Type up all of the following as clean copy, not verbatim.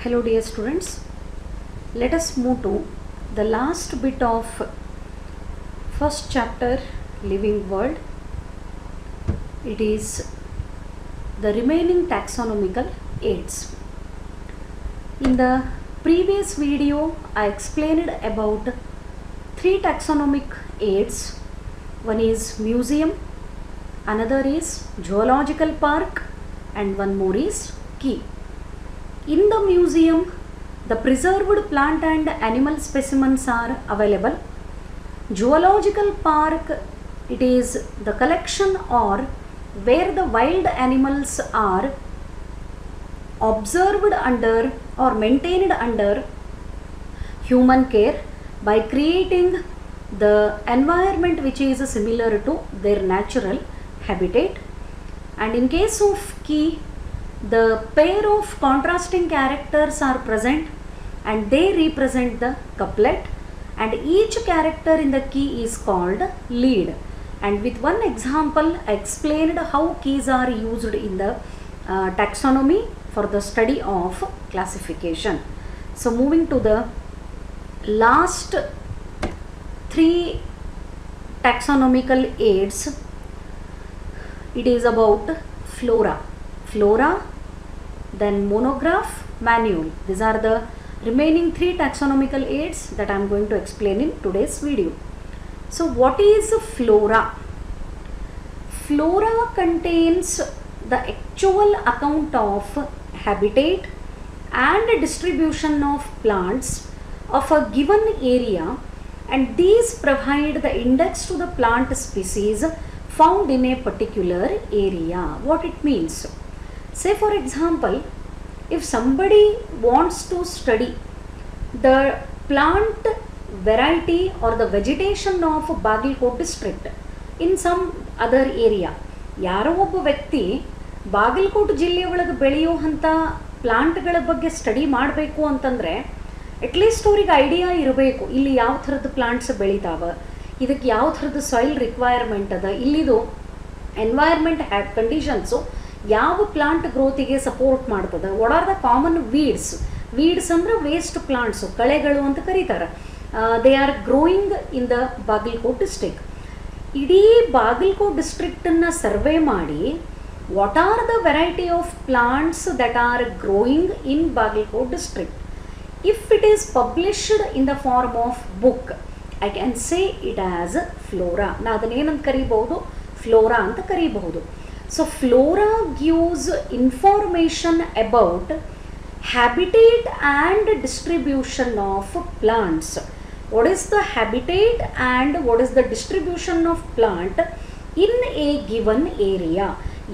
Hello dear students, let us move to the last bit of first chapter Living World. It is the remaining taxonomical aids. In the previous video I explained about three taxonomic aids. One is museum, another is zoological park, and one more is key. In the museum, the preserved plant and animal specimens are available. Zoological park, it is the collection or where the wild animals are observed under or maintained under human care by creating the environment which is similar to their natural habitat. And in case of key, the pair of contrasting characters are present and they represent the couplet, and each character in the key is called lead. And with one example I explained how keys are used in the taxonomy for the study of classification. So moving to the last three taxonomical aids, it is about flora, then monograph, manual. These are the remaining three taxonomical aids that I am going to explain in today's video. So what is flora? Flora contains the actual account of habitat and distribution of plants of a given area, and these provide the index to the plant species found in a particular area. What it means? Say for example, if somebody wants to study the plant variety or the vegetation of Bagalkot district in some other area, ಯಾರೋ ಒಬ್ಬ ವ್ಯಕ್ತಿ ಬಾಗಲಕೋಟೆ ಜಿಲ್ಲೆ ಒಳಗೆ ಬೆಳೆಯುವಂಥ ಪ್ಲಾಂಟ್ಗಳ ಬಗ್ಗೆ study ಮಾಡಬೇಕು ಅಂತಂದರೆ ಅಟ್ಲೀಸ್ಟ್ ಅವ್ರಿಗೆ ಐಡಿಯಾ ಇರಬೇಕು, ಇಲ್ಲಿ ಯಾವ ಥರದ ಪ್ಲಾಂಟ್ಸ್ ಬೆಳಿತಾವೆ, ಇದಕ್ಕೆ ಯಾವ ಥರದ ಸಾಯಿಲ್ ರಿಕ್ವೈರ್ಮೆಂಟ್ ಅದ, ಇಲ್ಲಿದು ಎನ್ವೈರ್ಮೆಂಟ್ ಕಂಡೀಷನ್ಸು ಯಾವ ಪ್ಲಾಂಟ್ ಗ್ರೋತಿಗೆ ಸಪೋರ್ಟ್ ಮಾಡ್ತದೆ, what are the common weeds ಅಂದರೆ ವೇಸ್ಟ್ ಪ್ಲಾಂಟ್ಸು, ಕಳೆಗಳು ಅಂತ ಕರೀತಾರೆ. They are growing in the Bagalkot district. ಇಡೀ ಬಾಗಲಕೋಟ್ ಡಿಸ್ಟ್ರಿಕ್ಟನ್ನು ಸರ್ವೆ ಮಾಡಿ what are the variety of plants that are growing in Bagalkot district. If it is published in the form of book, I can say it as flora. ನಾ ಅದನ್ನೇನಂತ ಕರೀಬಹುದು, flora ಅಂತ ಕರೀಬಹುದು. So flora gives information about habitat and distribution of plants. What is the habitat and what is the distribution of plant in a given area?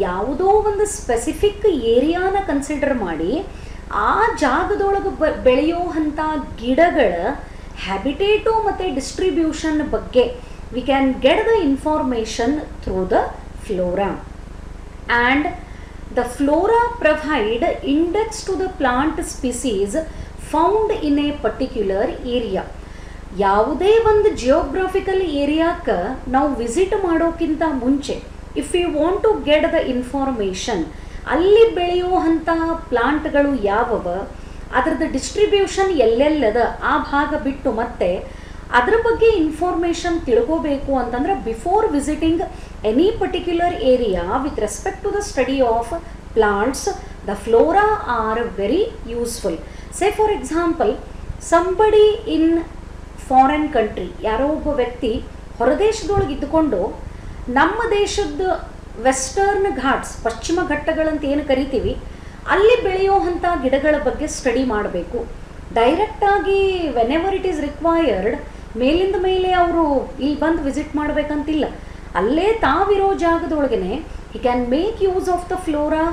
ಯಾವುದೋ ಒಂದು specific ಏರಿಯಾನ consider ಮಾಡಿ ಆ ಜಾಗದೊಳಗೆ ಬೆಳೆಯುವಂಥ ಗಿಡಗಳ ಹ್ಯಾಬಿಟೇಟು ಮತ್ತು ಡಿಸ್ಟ್ರಿಬ್ಯೂಷನ್ ಬಗ್ಗೆ we can get the information through the flora. And the flora provide index to the plant species found in a particular area. ಯಾವುದೇ ಒಂದು ಜಿಯೋಗ್ರಫಿಕಲ್ ಏರಿಯಾಕ್ಕೆ ನಾವು ವಿಸಿಟ್ ಮಾಡೋಕ್ಕಿಂತ ಮುಂಚೆ if you want to get the information, ಅಲ್ಲಿ ಬೆಳೆಯುವಂಥ ಪ್ಲಾಂಟ್ಗಳು ಯಾವುವ, ಅದರದ್ದು distribution ಎಲ್ಲೆಲ್ಲದ ಆ ಭಾಗ ಬಿಟ್ಟು ಮತ್ತೆ ಅದ್ರ ಬಗ್ಗೆ ಇನ್ಫಾರ್ಮೇಷನ್ ತಿಳ್ಕೋಬೇಕು ಅಂತಂದ್ರೆ before visiting any particular area with respect to the study of plants, the flora are very useful. Say for example, somebody in foreign country, ಯಾರೋ ಒಬ್ಬ ವ್ಯಕ್ತಿ ಹೊರದೇಶದೊಳಗೆ ಇದ್ದುಕೊಂಡು ನಮ್ಮ ದೇಶದ ವೆಸ್ಟರ್ನ್ ಘಾಟ್ಸ್, ಪಶ್ಚಿಮ ಘಟ್ಟಗಳಂತ ಏನು ಕರಿತೀವಿ, ಅಲ್ಲಿ ಬೆಳೆಯುವಂಥ ಗಿಡಗಳ ಬಗ್ಗೆ ಸ್ಟಡಿ ಮಾಡಬೇಕು. ಡೈರೆಕ್ಟಾಗಿ whenever it is required ಮೇಲಿಂದ ಮೇಲೆ ಅವರು ಇಲ್ಲಿ ಬಂದು ವಿಸಿಟ್ ಮಾಡಬೇಕಂತಿಲ್ಲ, ಅಲ್ಲೇ ತಾವಿರೋ ಜಾಗದೊಳಗನೆ he can make use of the flora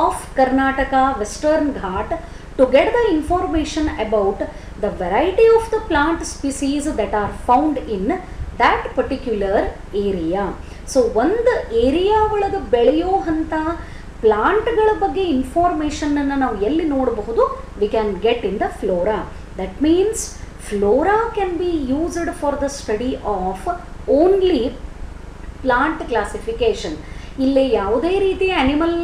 of Karnataka Western Ghat to get the information about the variety of the plant species that are found in that particular area. So ಒಂದು ಏರಿಯಾ ಒಳಗೆ ಬೆಳೆಯುವಂಥ ಪ್ಲಾಂಟ್ಗಳ ಬಗ್ಗೆ ಇನ್ಫಾರ್ಮೇಷನನ್ನು ನಾವು ಎಲ್ಲಿ ನೋಡಬಹುದು, we can get in the flora. That means flora can be used for the study of only plant classification. ಇಲ್ಲಿ ಯಾವುದೇ ರೀತಿಯ ಅನಿಮಲ್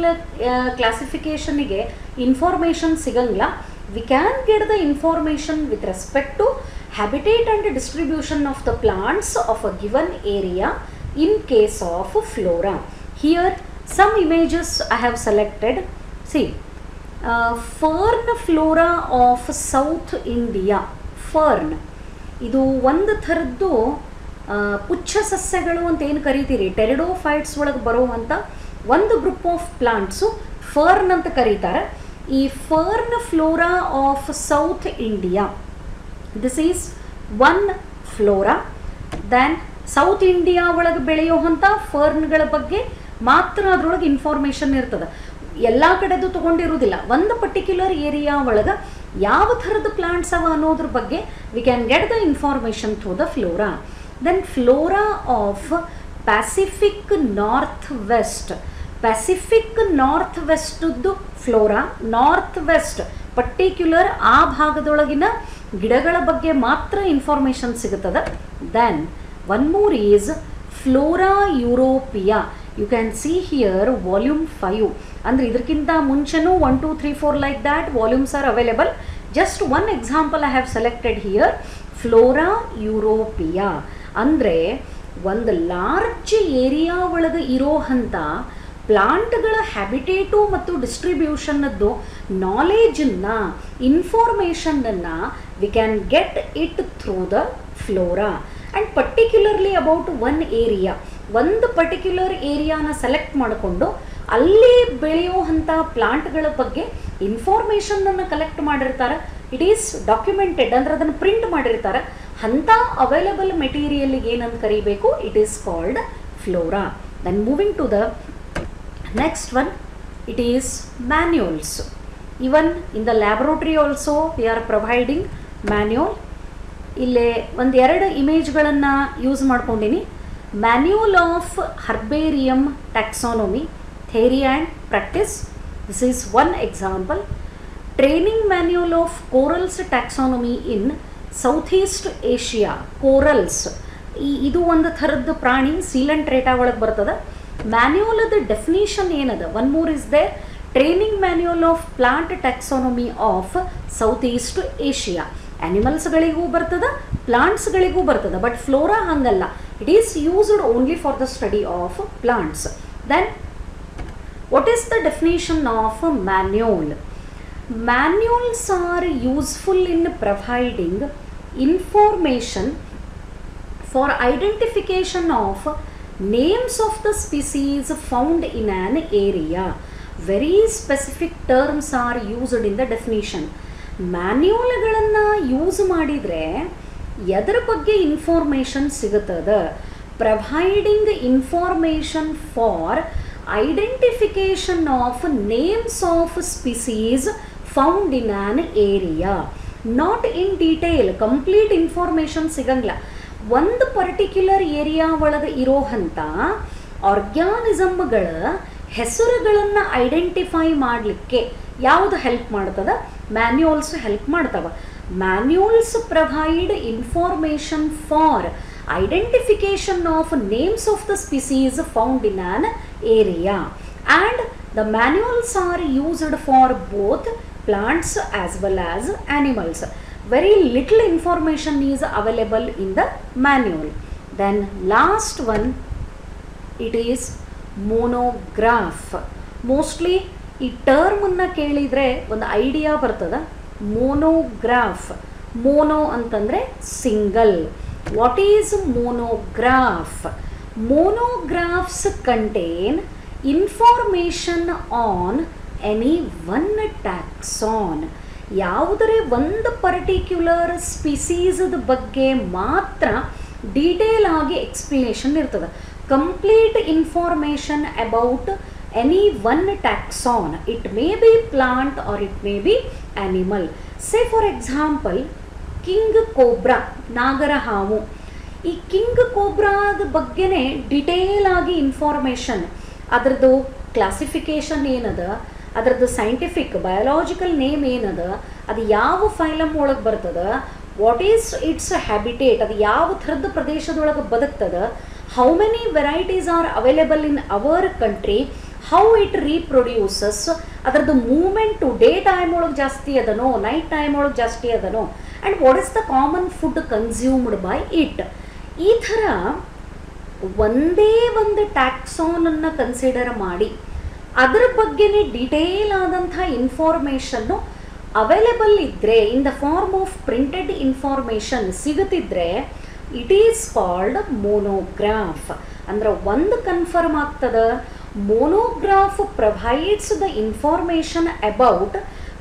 ಕ್ಲಾಸಿಫಿಕೇಷನ್ಗೆ ಇನ್ಫಾರ್ಮೇಷನ್ ಸಿಗಂಗಿಲ್ಲ. we can get the information with respect to habitat and distribution of the plants of a given area in case of flora. Here some images I have selected. See, fern flora of South India. Fern ಇದು ಒಂದು ಥರದ್ದು ಪುಚ್ಛ ಸಸ್ಯಗಳು ಅಂತ ಏನು ಕರಿತೀರಿ, pteridophytes ಒಳಗೆ ಬರುವಂಥ ಒಂದು group of plants fern ಅಂತ ಕರೀತಾರೆ. ಈ fern flora of South India, this is one flora. Then South India ಒಳಗೆ ಬೆಳೆಯುವಂಥ ಫರ್ನ್ಗಳ ಬಗ್ಗೆ ಮಾತ್ರ ಅದರೊಳಗೆ ಇನ್ಫಾರ್ಮೇಷನ್ ಇರ್ತದೆ, ಎಲ್ಲ ಕಡೆದು ತೊಗೊಂಡಿರೋದಿಲ್ಲ. ಒಂದು ಪರ್ಟಿಕ್ಯುಲರ್ ಏರಿಯಾ ಒಳಗೆ ಯಾವ ಥರದ ಪ್ಲಾಂಟ್ಸ್ ಅವ ಅನ್ನೋದ್ರ ಬಗ್ಗೆ we can get the information through the flora. Then flora of Pacific north west. Pacific north ವೆಸ್ಟದ್ದು ಫ್ಲೋರಾ, ನಾರ್ತ್ ವೆಸ್ಟ್ ಪರ್ಟಿಕ್ಯುಲರ್ ಆ ಭಾಗದೊಳಗಿನ ಗಿಡಗಳ ಬಗ್ಗೆ ಮಾತ್ರ ಇನ್ಫಾರ್ಮೇಷನ್ ಸಿಗುತ್ತದೆ. Then one more is flora Europaea. You can see here volume 5. ಅಂದರೆ ಇದಕ್ಕಿಂತ ಮುಂಚೆನೂ 1, 2, 3, 4 like that volumes are available. Just one example I have selected here, flora Europaea. ಅಂದರೆ ಒಂದು ಲಾರ್ಜ್ ಏರಿಯಾ ಒಳಗೆ ಇರೋ ಅಂಥ ಪ್ಲಾಂಟ್ಗಳ ಹ್ಯಾಬಿಟೇಟು ಮತ್ತು ಡಿಸ್ಟ್ರಿಬ್ಯೂಷನ್ನದ್ದು ನಾಲೇಜನ್ನು, ಇನ್ಫಾರ್ಮೇಷನನ್ನು we can get it through the flora. And particularly about one area, ಒಂದು ಪರ್ಟಿಕ್ಯುಲರ್ ಏರಿಯಾನ ಸೆಲೆಕ್ಟ್ ಮಾಡಿಕೊಂಡು ಅಲ್ಲಿ ಬೆಳೆಯುವಂಥ ಪ್ಲಾಂಟ್ಗಳ ಬಗ್ಗೆ ಇನ್ಫಾರ್ಮೇಷನನ್ನು ಕಲೆಕ್ಟ್ ಮಾಡಿರ್ತಾರೆ. ಇಟ್ ಈಸ್ ಡಾಕ್ಯುಮೆಂಟೆಡ್, ಅಂದರೆ ಅದನ್ನು ಪ್ರಿಂಟ್ ಮಾಡಿರ್ತಾರೆ. ಅಂಥ ಅವೈಲಬಲ್ ಮೆಟೀರಿಯಲ್ಗೆ ಏನಂತ ಕರಿಬೇಕು, it is called flora. Then moving to the next one, it is manuals. Even in the laboratory also we are providing manual. ಇಲ್ಲೇ ಒಂದೆರಡು ಇಮೇಜ್ಗಳನ್ನು use ಮಾಡ್ಕೊಂಡಿನಿ. Manual of herbarium taxonomy, theory and practice. This is one example. Training manual of corals taxonomy in south east Asia. Corals ಇದು ಒಂದು ಥರದ್ದು ಪ್ರಾಣಿ, coelenterata ಒಳಗೆ ಬರ್ತದೆ. ಮ್ಯಾನ್ಯುಯಲ್ದ ಡೆಫಿನೇಷನ್ ಏನದ, one more is there, training manual of plant taxonomy of south east Asia. ಆ್ಯನಿಮಲ್ಸ್ಗಳಿಗೂ ಬರ್ತದೆ, ಪ್ಲಾಂಟ್ಸ್ಗಳಿಗೂ ಬರ್ತದೆ. ಬಟ್ ಫ್ಲೋರಾ ಹಂಗಲ್ಲ, it is used only for the study of plants. Then what is the definition of a manual? Manuals are useful in providing information for identification of names of the species found in an area. Very specific terms are used in the definition. ಮ್ಯಾನ್ಯುಯಲ್ಗಳನ್ನು use ಮಾಡಿದರೆ ಎದರ ಬಗ್ಗೆ information ಸಿಗುತ್ತದೆ, providing information for identification of names of species found in an area. Not in detail, complete information ಸಿಗಂಗಿಲ್ಲ. ಒಂದು particular area ಒಳಗೆ ಇರೋ ಅಂಥ ಆರ್ಗ್ಯಾನಿಸಮ್ಗಳ ಹೆಸರುಗಳನ್ನು ಐಡೆಂಟಿಫೈ ಮಾಡಲಿಕ್ಕೆ ಯಾವುದು ಹೆಲ್ಪ್ ಮಾಡ್ತದೆ, ಮ್ಯಾನ್ಯುಯಲ್ಸ್ ಹೆಲ್ಪ್ ಮಾಡ್ತವೆ. Manuals provide information for identification of names of the species found in an area, and the manuals are used for both plants as well as animals. Very little information is available in the manual. Then last one, it is monograph. Mostly ಈ ಟರ್ಮನ್ನು ಕೇಳಿದರೆ ಒಂದು idea ಬರ್ತದೆ. ಮೋನೋಗ್ರಾಫ್, mono ಅಂತಂದರೆ single. What is monograph? Monographs contain information on any one taxon. ಯಾವುದರೆ ಒಂದು particular ಸ್ಪೀಸೀಸ್ದ ಬಗ್ಗೆ ಮಾತ್ರ detail ಆಗಿ ಎಕ್ಸ್ಪ್ಲನೇಷನ್ ಇರ್ತದೆ. Complete information about any one taxon. It may be plant or it may be animal. Say for example, king cobra, ನಾಗರ ಹಾವು. ಈ king ಕೋಬ್ರಾದ ಬಗ್ಗೆನೇ ಡಿಟೇಲ್ ಆಗಿ ಇನ್ಫಾರ್ಮೇಷನ್, ಅದರದ್ದು ಕ್ಲಾಸಿಫಿಕೇಷನ್ ಏನದ, ಅದರದ್ದು ಸೈಂಟಿಫಿಕ್ ಬಯೋಲಾಜಿಕಲ್ ನೇಮ್ ಏನದ, ಅದು ಯಾವ ಫೈಲಮ್ ಒಳಗೆ ಬರ್ತದೆ, ವಾಟ್ ಈಸ್ ಇಟ್ಸ್ ಹ್ಯಾಬಿಟೇಟ್, ಅದು ಯಾವ ಥರದ ಪ್ರದೇಶದೊಳಗೆ ಬದುಕ್ತದೆ, how many varieties are available in our country, how it reproduces, ಅದರದ್ದು ಮೂಮೆಂಟು ಡೇ ಟೈಮ್ ಒಳಗೆ ಜಾಸ್ತಿ ಅದನೋ ನೈಟ್ ಟೈಮ್ ಒಳಗೆ ಜಾಸ್ತಿ ಅದನೋ, and what is the common food consumed by it. ಈ ಥರ ಒಂದೇ ಒಂದು ಟ್ಯಾಕ್ಸಾನನ್ನು ಕನ್ಸಿಡರ್ ಮಾಡಿ ಅದರ ಬಗ್ಗೆನೇ ಡಿಟೇಲ್ ಆದಂಥ ಇನ್ಫಾರ್ಮೇಷನ್ನು ಅವೈಲೇಬಲ್ ಇದ್ದರೆ, in the form of printed information ಸಿಗುತ್ತಿದ್ರೆ, ಇಟ್ ಈಸ್ ಕಾಲ್ಡ್ ಮೋನೋಗ್ರಾಫ್. ಅಂದ್ರೆ ಒಂದು ಕನ್ಫರ್ಮ್ ಆಗ್ತದೆ, monograph provides the information about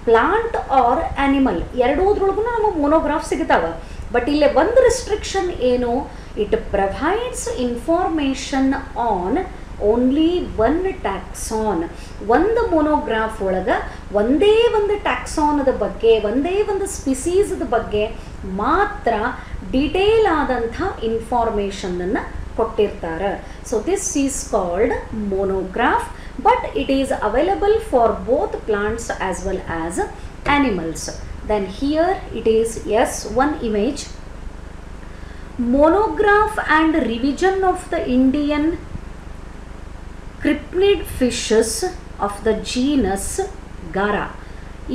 plant or animal. ಎರಡೂದ್ರೊಳಗೂ ನಮಗೆ ಮೋನೋಗ್ರಾಫ್ ಸಿಗ್ತಾವೆ. ಬಟ್ ಇಲ್ಲೇ ಒಂದು ರಿಸ್ಟ್ರಿಕ್ಷನ್ ಏನು, it provides information on only one taxon. ಒಂದು ಮೋನೋಗ್ರಾಫ್ ಒಳಗೆ ಒಂದೇ ಒಂದು ಟ್ಯಾಕ್ಸಾನದ ಬಗ್ಗೆ, ಒಂದೇ ಒಂದು ಸ್ಪಿಸೀಸ್ದ ಬಗ್ಗೆ ಮಾತ್ರ ಡಿಟೇಲ್ ಆದಂಥ ಇನ್ಫಾರ್ಮೇಷನನ್ನು ಕೊಟ್ಟಿರ್ತಾರೆ. So this is called monograph, but it is available for both plants as well as animals. Then here it is, yes, one image. Monograph and revision of the Indian cryptid fishes of the genus Gara.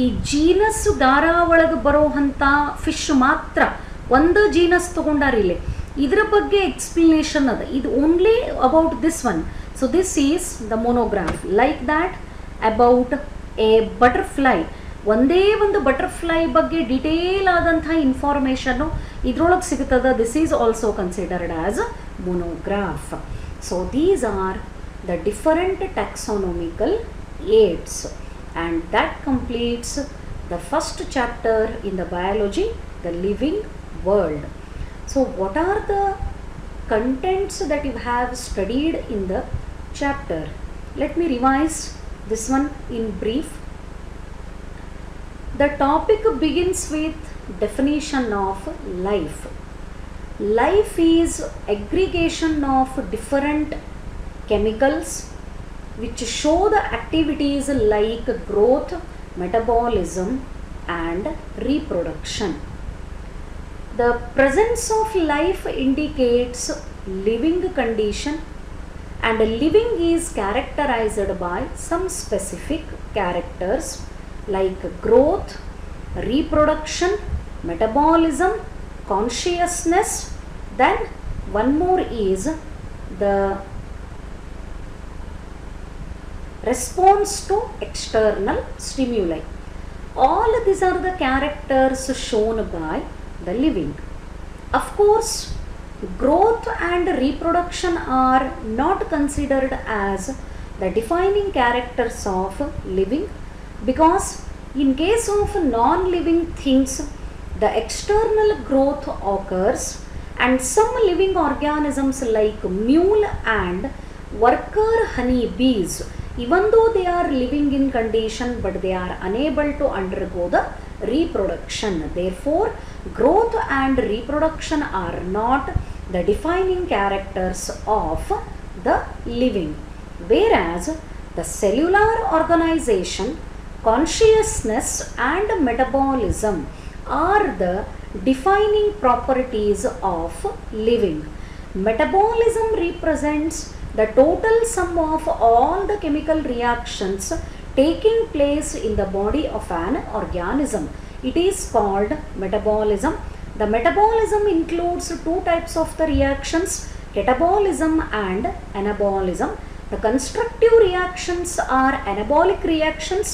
ಈ genus Gara ಒಳಗೆ ಬರೋವಂಥ fish ಮಾತ್ರ ಒಂದು genus ತೊಗೊಂಡಾರಿಲ್ಲಿ, ಇದರ ಬಗ್ಗೆ explanation ಅದ. ಇದು only about this one. So this is the monograph. Like that about a butterfly, ಒಂದೇ ಒಂದು ಬಟರ್ಫ್ಲೈ ಬಗ್ಗೆ ಡಿಟೇಲ್ ಆದಂಥ ಇನ್ಫಾರ್ಮೇಷನ್ನು ಇದ್ರೊಳಗೆ ಸಿಗುತ್ತದೆ. This is also considered as monograph. So these are the different taxonomical aids, and that completes the first chapter in the biology, the living world. So what are the contents that you have studied in the chapter? Let me revise this one in brief. The topic begins with definition of life. Life is aggregation of different chemicals which show the activities like growth, metabolism and reproduction. The presence of life indicates living condition, and living is characterized by some specific characters like growth, reproduction, metabolism, consciousness. Then one more is the response to external stimuli. All these are the characters shown by the living. Of course, growth and reproduction are not considered as the defining characters of living, because in case of non-living things, the external growth occurs, and some living organisms like mule and worker honey bees, even though they are living in condition, but they are unable to undergo the reproduction. Therefore, growth and reproduction are not the defining characters of the living. Whereas the cellular organization, consciousness and metabolism are the defining properties of living. Metabolism represents the total sum of all the chemical reactions taking place in the body of an organism. It is called metabolism. The metabolism includes two types of the reactions, catabolism and anabolism. The constructive reactions are anabolic reactions.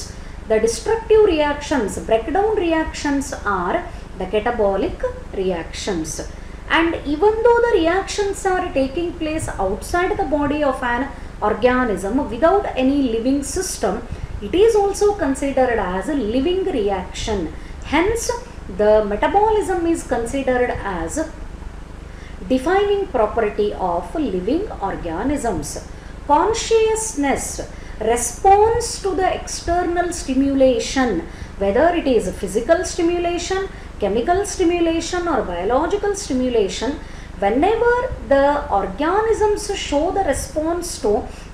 The destructive reactions, breakdown reactions, are the catabolic reactions. And even though the reactions are taking place outside the body of an organism without any living system, it is also considered as a living reaction. Hence, the metabolism is considered as defining property of living organisms. Consciousness responds to the external stimulation, whether it is physical stimulation, chemical stimulation or biological stimulation. Whenever the organisms show the response to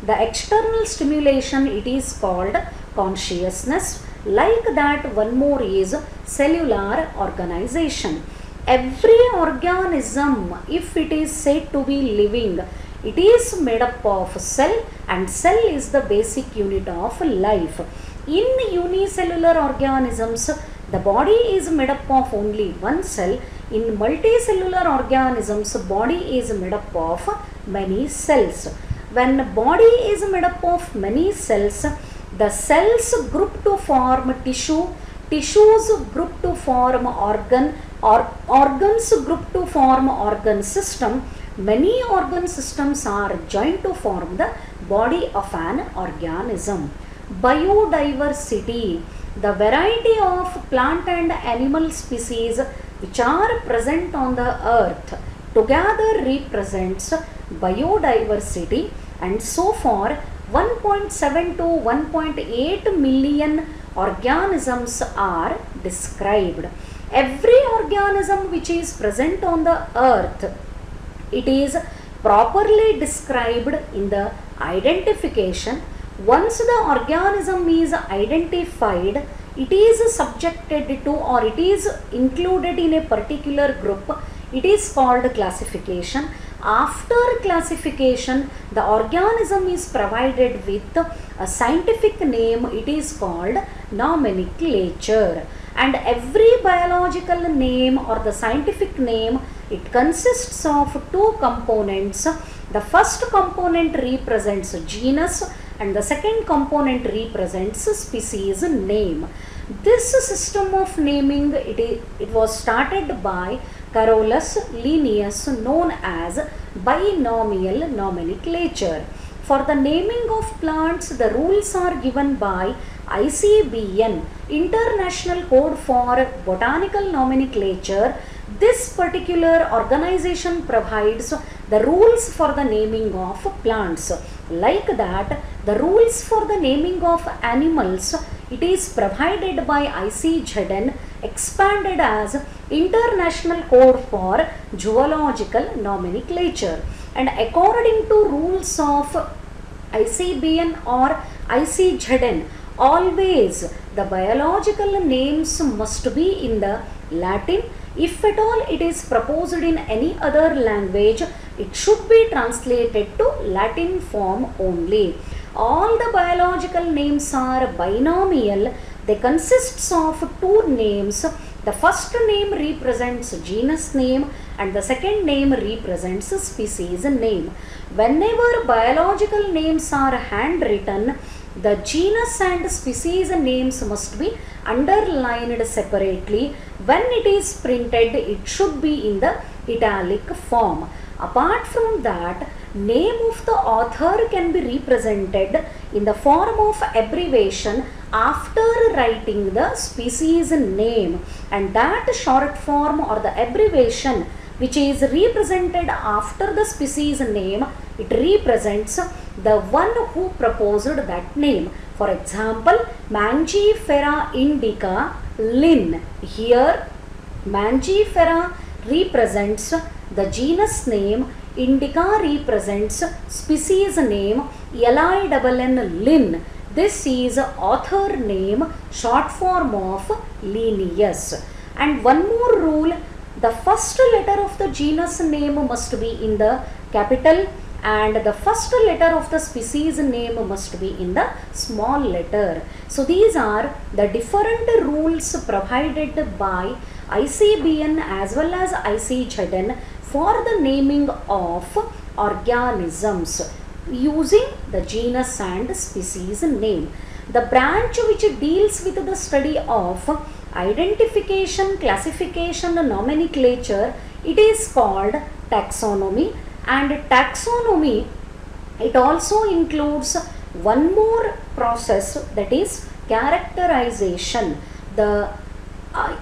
the external stimulation, it is called consciousness. Like that, one more is cellular organization. Every organism, if it is said to be living, It is made up of cell, and cell is the basic unit of life. In unicellular organisms, the body is made up of only one cell. In multicellular organisms, body is made up of many cells. When body is made up of many cells, the cells group to form tissue, tissues group to form organ, or organs group to form organ system. Many organ systems are joined to form the body of an organism. Biodiversity, the variety of plant and animal species which are present on the earth together represents biodiversity, and so far 1.7 to 1.8 million organisms are described. Every organism which is present on the earth, it is properly described in the identification. Once the organism is identified, it is subjected to, or it is included in a particular group. It is called classification. After classification, the organism is provided with a scientific name. It is called nomenclature. And every biological name or the scientific name, it consists of two components. The first component represents genus, and the second component represents species name. This system of naming, it was started by Carolus Linnaeus, known as binomial nomenclature. For the naming of plants, the rules are given by ICBN, International Code for Botanical Nomenclature. This particular organization provides the rules for the naming of plants. Like that, the rules for the naming of animals, it is provided by ICZN, expanded as International Code for Zoological Nomenclature. And according to rules of ICBN or ICZN, always the biological names must be in the Latin. If at all it is proposed in any other language, it should be translated to Latin form only. All the biological names are binomial. They consist of two names. The first name represents genus name, and the second name represents species name. Whenever biological names are handwritten, the genus and species names must be underlined separately. When it is printed, it should be in the italic form. Apart from that, name of the author can be represented in the form of abbreviation after writing the species name, and that short form or the abbreviation which is represented after the species name, it represents the one who proposed that name. For example, Mangifera indica Linn. Here Mangifera represents the genus name, indica represents species name, LINN Linn. This is author name, short form of Linnaeus. And one more rule, the first letter of the genus name must be in the capital, and the first letter of the species name must be in the small letter. So these are the different rules provided by ICBN as well as ICZN for the naming of organisms using the genus and species name. The branch which deals with the study of identification, classification, nomenclature, it is called taxonomy. And taxonomy, it also includes one more process, that is characterization. The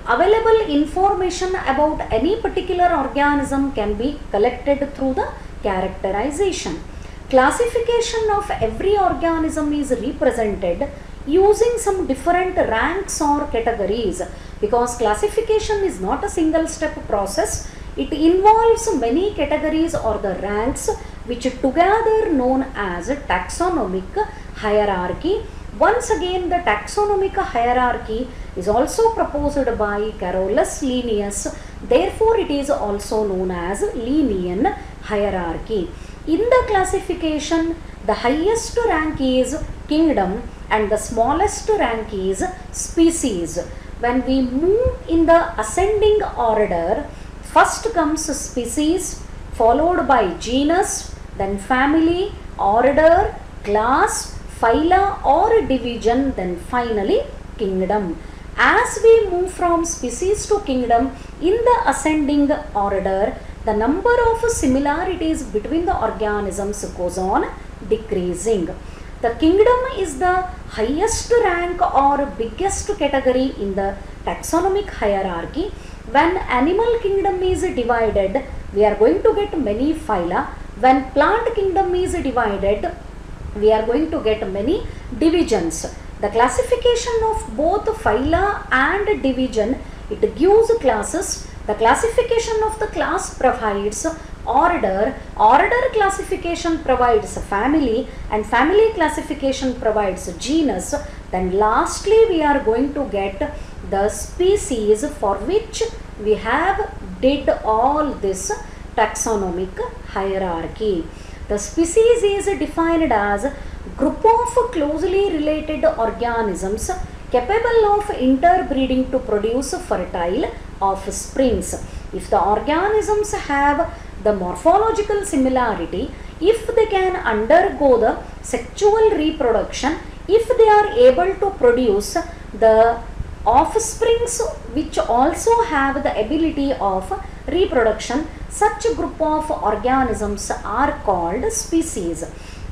available information about any particular organism can be collected through the characterization. Classification of every organism is represented using some different ranks or categories, because classification is not a single step process. It involves many categories or the ranks, which together known as taxonomic hierarchy. Once again, the taxonomic hierarchy is also proposed by Carolus Linnaeus. Therefore, it is also known as Linnaean hierarchy. In the classification, the highest rank is kingdom and the smallest rank is species. When we move in the ascending order, first comes species, followed by genus, then family, order, class, phyla or division, then finally kingdom. As we move from species to kingdom in the ascending order, the number of similarities between the organisms goes on decreasing. The kingdom is the highest rank or biggest category in the taxonomic hierarchy. When animal kingdom is divided, we are going to get many phyla. When plant kingdom is divided, we are going to get many divisions. The classification of both phyla and division, it gives classes. The classification of the class provides order, order classification provides family, and family classification provides genus. Then lastly we are going to get the species, for which we have did all this taxonomic hierarchy. The species is defined as group of closely related organisms capable of interbreeding to produce fertile offsprings. If the organisms have the morphological similarity, if they can undergo the sexual reproduction, if they are able to produce the offsprings which also have the ability of reproduction, such group of organisms are called species.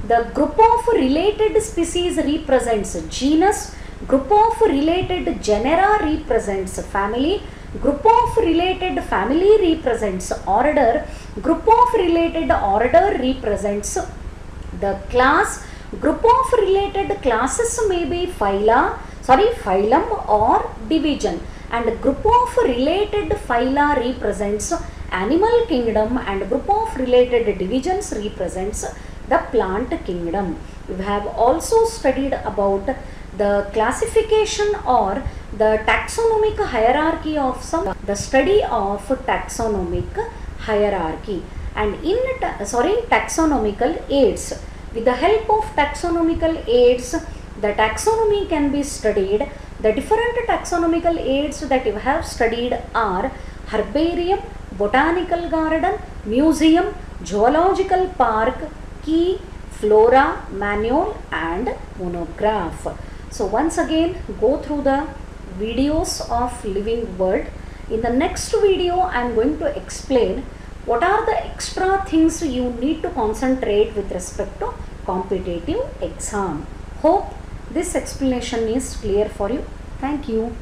The group of related species represents genus, group of related genera represents family, group of related family represents order, group of related order represents the class, group of related classes may be phylum or division, and group of related phyla represents animal kingdom, and group of related divisions represents the plant kingdom. We have also studied about the classification or the taxonomic hierarchy of the study of taxonomic hierarchy, and in taxonomical aids. With the help of taxonomical aids, the taxonomy can be studied. The different taxonomical aids that you have studied are herbarium, botanical garden, museum, zoological park, key, flora, manual and monograph. So once again go through the videos of living world. In the next video I am going to explain what are the extra things you need to concentrate with respect to competitive exam. Hope this explanation is clear for you. Thank you.